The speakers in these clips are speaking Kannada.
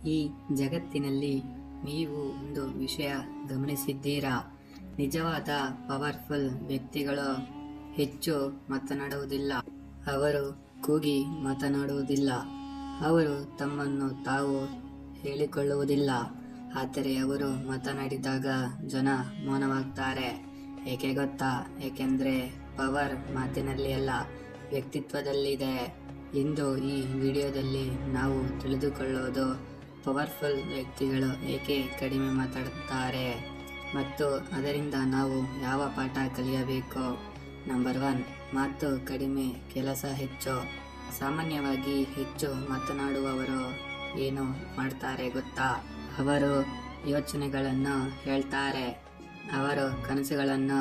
ಈ ಜಗತ್ತಿನಲ್ಲಿ ನೀವು ಒಂದು ವಿಷಯ ಗಮನಿಸಿದ್ದೀರಾ? ನಿಜವಾದ ಪವರ್ಫುಲ್ ವ್ಯಕ್ತಿಗಳು ಹೆಚ್ಚು ಮಾತನಾಡುವುದಿಲ್ಲ. ಅವರು ಕೂಗಿ ಮಾತನಾಡುವುದಿಲ್ಲ. ಅವರು ತಮ್ಮನ್ನು ತಾವು ಹೇಳಿಕೊಳ್ಳುವುದಿಲ್ಲ. ಆದರೆ ಅವರು ಮಾತನಾಡಿದಾಗ ಜನ ಮೌನವಾಗ್ತಾರೆ. ಏಕೆ ಗೊತ್ತಾ? ಏಕೆಂದರೆ ಪವರ್ ಮಾತಿನಲ್ಲಿ ಅಲ್ಲ, ವ್ಯಕ್ತಿತ್ವದಲ್ಲಿದೆ. ಇಂದು ಈ ವಿಡಿಯೋದಲ್ಲಿ ನಾವು ತಿಳಿದುಕೊಳ್ಳೋದು ಪವರ್ಫುಲ್ ವ್ಯಕ್ತಿಗಳು ಏಕೆ ಕಡಿಮೆ ಮಾತಾಡುತ್ತಾರೆ ಮತ್ತು ಅದರಿಂದ ನಾವು ಯಾವ ಪಾಠ ಕಲಿಯಬೇಕು. ನಂಬರ್ 1, ಮಾತು ಕಡಿಮೆ, ಕೆಲಸ ಹೆಚ್ಚು. ಸಾಮಾನ್ಯವಾಗಿ ಹೆಚ್ಚು ಮಾತನಾಡುವವರು ಏನು ಮಾಡ್ತಾರೆ ಗೊತ್ತಾ? ಅವರು ಯೋಚನೆಗಳನ್ನು ಹೇಳ್ತಾರೆ, ಅವರು ಕನಸುಗಳನ್ನು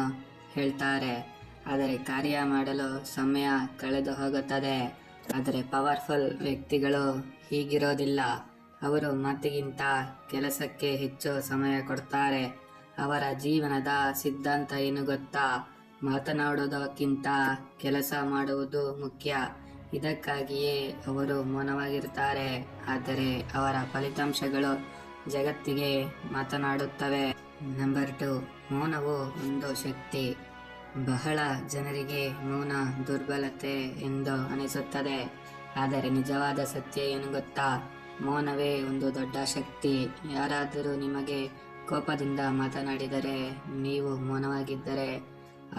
ಹೇಳ್ತಾರೆ, ಆದರೆ ಕಾರ್ಯ ಮಾಡಲು ಸಮಯ ಕಳೆದು ಹೋಗುತ್ತದೆ. ಆದರೆ ಪವರ್ಫುಲ್ ವ್ಯಕ್ತಿಗಳು ಹೀಗಿರೋದಿಲ್ಲ. ಅವರು ಮಾತಿಗಿಂತ ಕೆಲಸಕ್ಕೆ ಹೆಚ್ಚು ಸಮಯ ಕೊಡ್ತಾರೆ. ಅವರ ಜೀವನದ ಸಿದ್ಧಾಂತ ಏನು ಗೊತ್ತಾ? ಮಾತನಾಡುವುದಕ್ಕಿಂತ ಕೆಲಸ ಮಾಡುವುದು ಮುಖ್ಯ. ಇದಕ್ಕಾಗಿಯೇ ಅವರು ಮೌನವಾಗಿರ್ತಾರೆ, ಆದರೆ ಅವರ ಫಲಿತಾಂಶಗಳು ಜಗತ್ತಿಗೆ ಮಾತನಾಡುತ್ತವೆ. ನಂಬರ್ 2, ಮೌನವು ಒಂದು ಶಕ್ತಿ. ಬಹಳ ಜನರಿಗೆ ಮೌನ ದುರ್ಬಲತೆ ಎಂದು ಅನಿಸುತ್ತದೆ, ಆದರೆ ನಿಜವಾದ ಸತ್ಯ ಏನು ಗೊತ್ತಾ? ಮೌನವೇ ಒಂದು ದೊಡ್ಡ ಶಕ್ತಿ. ಯಾರಾದರೂ ನಿಮಗೆ ಕೋಪದಿಂದ ಮಾತನಾಡಿದರೆ ನೀವು ಮೌನವಾಗಿದ್ದರೆ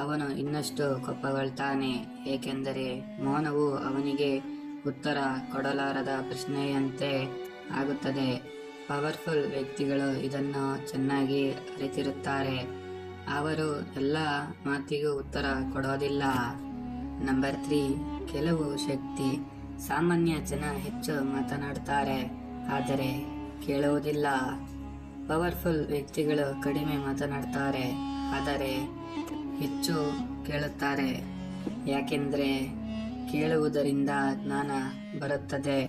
ಅವನು ಇನ್ನಷ್ಟು ಕೋಪಗೊಳ್ತಾನೆ, ಏಕೆಂದರೆ ಮೌನವು ಅವನಿಗೆ ಉತ್ತರ ಕೊಡಲಾರದ ಪ್ರಶ್ನೆಯಂತೆ ಆಗುತ್ತದೆ. ಪವರ್ಫುಲ್ ವ್ಯಕ್ತಿಗಳು ಇದನ್ನು ಚೆನ್ನಾಗಿ ಅರಿತಿರುತ್ತಾರೆ. ಅವರು ಎಲ್ಲ ಮಾತಿಗೂ ಉತ್ತರ ಕೊಡೋದಿಲ್ಲ. ನಂಬರ್ 3, ಕೆಲವು ಶಕ್ತಿ. ಸಾಮಾನ್ಯ ಜನ ಹೆಚ್ಚು ಮಾತನಾಡುತ್ತಾರೆ, ಆದರೆ ಕೇಳುವುದಿಲ್ಲ. ಪವರ್ಫುಲ್ ವ್ಯಕ್ತಿಗಳು ಕಡಿಮೆ ಮಾತನಾಡ್ತಾರೆ, ಆದರೆ ಹೆಚ್ಚು ಕೇಳುತ್ತಾರೆ. ಯಾಕೆಂದರೆ ಕೇಳುವುದರಿಂದ ಜ್ಞಾನ ಬರುತ್ತದೆ.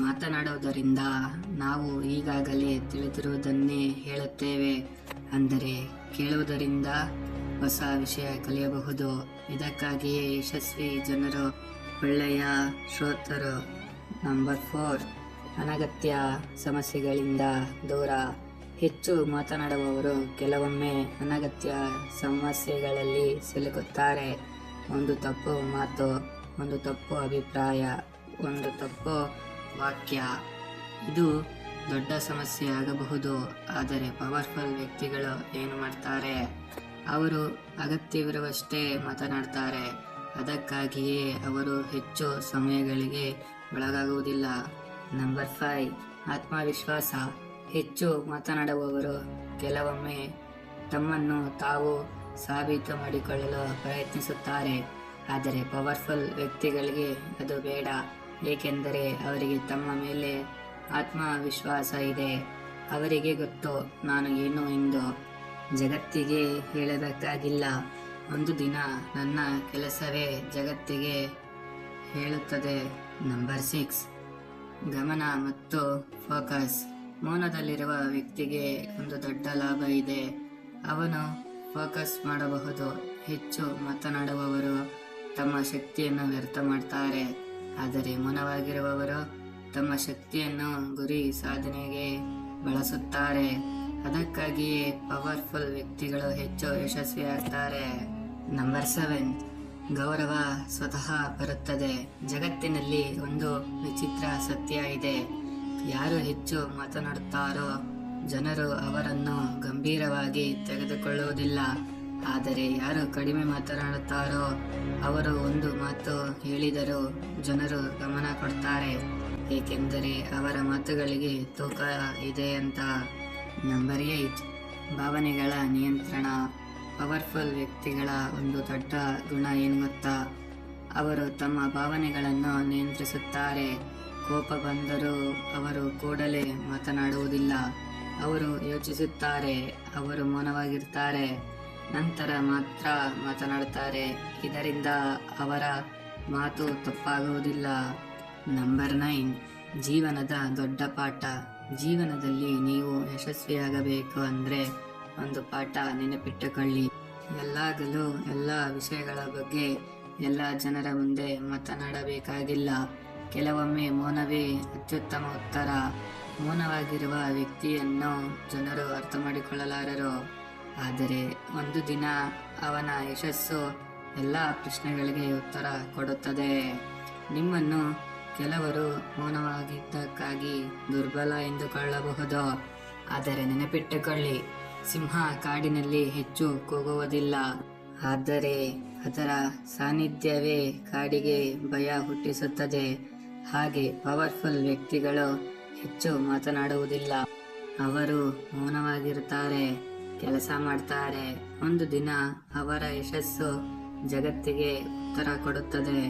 ಮಾತನಾಡುವುದರಿಂದ ನಾವು ಈಗಾಗಲೇ ತಿಳಿದಿರುವುದನ್ನೇ ಹೇಳುತ್ತೇವೆ, ಅಂದರೆ ಕೇಳುವುದರಿಂದ ಹೊಸ ವಿಷಯ ಕಲಿಯಬಹುದು. ಇದಕ್ಕಾಗಿಯೇ ಯಶಸ್ವಿ ಜನರು ಒಳ್ಳೆಯ ಶ್ರೋತರು. ನಂಬರ್ 4, ಅನಗತ್ಯ ಸಮಸ್ಯೆಗಳಿಂದ ದೂರ. ಹೆಚ್ಚು ಮಾತನಾಡುವವರು ಕೆಲವೊಮ್ಮೆ ಅನಗತ್ಯ ಸಮಸ್ಯೆಗಳಲ್ಲಿ ಸಿಲುಕುತ್ತಾರೆ. ಒಂದು ತಪ್ಪು ಮಾತು, ಒಂದು ತಪ್ಪು ಅಭಿಪ್ರಾಯ, ಒಂದು ತಪ್ಪು ವಾಕ್ಯ, ಇದು ದೊಡ್ಡ ಸಮಸ್ಯೆ ಆಗಬಹುದು. ಆದರೆ ಪವರ್ಫುಲ್ ವ್ಯಕ್ತಿಗಳು ಏನು ಮಾಡ್ತಾರೆ? ಅವರು ಅಗತ್ಯವಿರುವಷ್ಟೇ ಮಾತನಾಡ್ತಾರೆ. ಅದಕ್ಕಾಗಿಯೇ ಅವರು ಹೆಚ್ಚು ಸಮಯಗಳಿಗೆ ಒಳಗಾಗುವುದಿಲ್ಲ. ನಂಬರ್ 5, ಆತ್ಮವಿಶ್ವಾಸ. ಹೆಚ್ಚು ಮಾತನಾಡುವವರು ಕೆಲವೊಮ್ಮೆ ತಮ್ಮನ್ನು ತಾವು ಸಾಬೀತು ಮಾಡಿಕೊಳ್ಳಲು ಪ್ರಯತ್ನಿಸುತ್ತಾರೆ, ಆದರೆ ಪವರ್ಫುಲ್ ವ್ಯಕ್ತಿಗಳಿಗೆ ಅದು ಬೇಡ, ಏಕೆಂದರೆ ಅವರಿಗೆ ತಮ್ಮ ಮೇಲೆ ಆತ್ಮವಿಶ್ವಾಸ ಇದೆ. ಅವರಿಗೆ ಗೊತ್ತು, ನಾನು ಏನು ಎಂದು ಜಗತ್ತಿಗೆ ಹೇಳಬೇಕಾಗಿಲ್ಲ. ಒಂದು ದಿನ ನನ್ನ ಕೆಲಸವೇ ಜಗತ್ತಿಗೆ ಹೇಳುತ್ತದೆ. ನಂಬರ್ 6, ಗಮನ ಮತ್ತು ಫೋಕಸ್. ಮೌನದಲ್ಲಿರುವ ವ್ಯಕ್ತಿಗೆ ಒಂದು ದೊಡ್ಡ ಲಾಭ ಇದೆ, ಅವನು ಫೋಕಸ್ ಮಾಡಬಹುದು. ಹೆಚ್ಚು ಮಾತನಾಡುವವರು ತಮ್ಮ ಶಕ್ತಿಯನ್ನು ವ್ಯರ್ಥ ಮಾಡ್ತಾರೆ, ಆದರೆ ಮೌನವಾಗಿರುವವರು ತಮ್ಮ ಶಕ್ತಿಯನ್ನು ಗುರಿ ಸಾಧನೆಗೆ ಬಳಸುತ್ತಾರೆ. ಅದಕ್ಕಾಗಿಯೇ ಪವರ್ಫುಲ್ ವ್ಯಕ್ತಿಗಳು ಹೆಚ್ಚು ಯಶಸ್ವಿಯಾಗ್ತಾರೆ. ನಂಬರ್ 7, ಗೌರವ ಸ್ವತಃ ಬರುತ್ತದೆ. ಜಗತ್ತಿನಲ್ಲಿ ಒಂದು ವಿಚಿತ್ರ ಸತ್ಯ ಇದೆ. ಯಾರು ಹೆಚ್ಚು ಮಾತನಾಡುತ್ತಾರೋ ಜನರು ಅವರನ್ನು ಗಂಭೀರವಾಗಿ ತೆಗೆದುಕೊಳ್ಳುವುದಿಲ್ಲ. ಆದರೆ ಯಾರು ಕಡಿಮೆ ಮಾತನಾಡುತ್ತಾರೋ ಅವರು ಒಂದು ಮಾತು ಹೇಳಿದರೂ ಜನರು ಗಮನ ಕೊಡ್ತಾರೆ, ಏಕೆಂದರೆ ಅವರ ಮಾತುಗಳಿಗೆ ತೂಕ ಇದೆ ಅಂತ. ನಂಬರ್ 8, ಭಾವನೆಗಳ ನಿಯಂತ್ರಣ. ಪವರ್ಫುಲ್ ವ್ಯಕ್ತಿಗಳ ಒಂದು ದೊಡ್ಡ ಗುಣ ಏನು ಗೊತ್ತಾ? ಅವರು ತಮ್ಮ ಭಾವನೆಗಳನ್ನು ನಿಯಂತ್ರಿಸುತ್ತಾರೆ. ಕೋಪ ಬಂದರೂ ಅವರು ಕೂಡಲೇ ಮಾತನಾಡುವುದಿಲ್ಲ. ಅವರು ಯೋಚಿಸುತ್ತಾರೆ, ಅವರು ಮೌನವಾಗಿರ್ತಾರೆ, ನಂತರ ಮಾತ್ರ ಮಾತನಾಡುತ್ತಾರೆ. ಇದರಿಂದ ಅವರ ಮಾತು ತಪ್ಪಾಗುವುದಿಲ್ಲ. ನಂಬರ್ 9, ಜೀವನದ ದೊಡ್ಡ ಪಾಠ. ಜೀವನದಲ್ಲಿ ನೀವು ಯಶಸ್ವಿಯಾಗಬೇಕು ಅಂದರೆ ಒಂದು ಪಾಠ ನೆನಪಿಟ್ಟುಕೊಳ್ಳಿ. ಎಲ್ಲಾಗಲೂ ಎಲ್ಲ ವಿಷಯಗಳ ಬಗ್ಗೆ ಎಲ್ಲ ಜನರ ಮುಂದೆ ಮಾತನಾಡಬೇಕಾಗಿಲ್ಲ. ಕೆಲವೊಮ್ಮೆ ಮೌನವೇ ಅತ್ಯುತ್ತಮ ಉತ್ತರ. ಮೌನವಾಗಿರುವ ವ್ಯಕ್ತಿಯನ್ನು ಜನರು ಅರ್ಥ ಮಾಡಿಕೊಳ್ಳಲಾರರು, ಆದರೆ ಒಂದು ದಿನ ಅವನ ಯಶಸ್ಸು ಎಲ್ಲ ಪ್ರಶ್ನೆಗಳಿಗೆ ಉತ್ತರ ಕೊಡುತ್ತದೆ. ನಿಮ್ಮನ್ನು ಕೆಲವರು ಮೌನವಾಗಿದ್ದಕ್ಕಾಗಿ ದುರ್ಬಲ ಎಂದುಕೊಳ್ಳಬಹುದು, ಆದರೆ ನೆನಪಿಟ್ಟುಕೊಳ್ಳಿ, ಸಿಂಹ ಕಾಡಿನಲ್ಲಿ ಹೆಚ್ಚು ಕೂಗುವುದಿಲ್ಲ, ಆದರೆ ಅದರ ಸಾನ್ನಿಧ್ಯವೇ ಕಾಡಿಗೆ ಭಯ ಹುಟ್ಟಿಸುತ್ತದೆ. ಹಾಗೆ ಪವರ್ಫುಲ್ ವ್ಯಕ್ತಿಗಳು ಹೆಚ್ಚು ಮಾತನಾಡುವುದಿಲ್ಲ, ಅವರು ಮೌನವಾಗಿರುತ್ತಾರೆ, ಕೆಲಸ ಮಾಡ್ತಾರೆ. ಒಂದು ದಿನ ಅವರ ಯಶಸ್ಸು ಜಗತ್ತಿಗೆ ಉತ್ತರ ಕೊಡುತ್ತದೆ.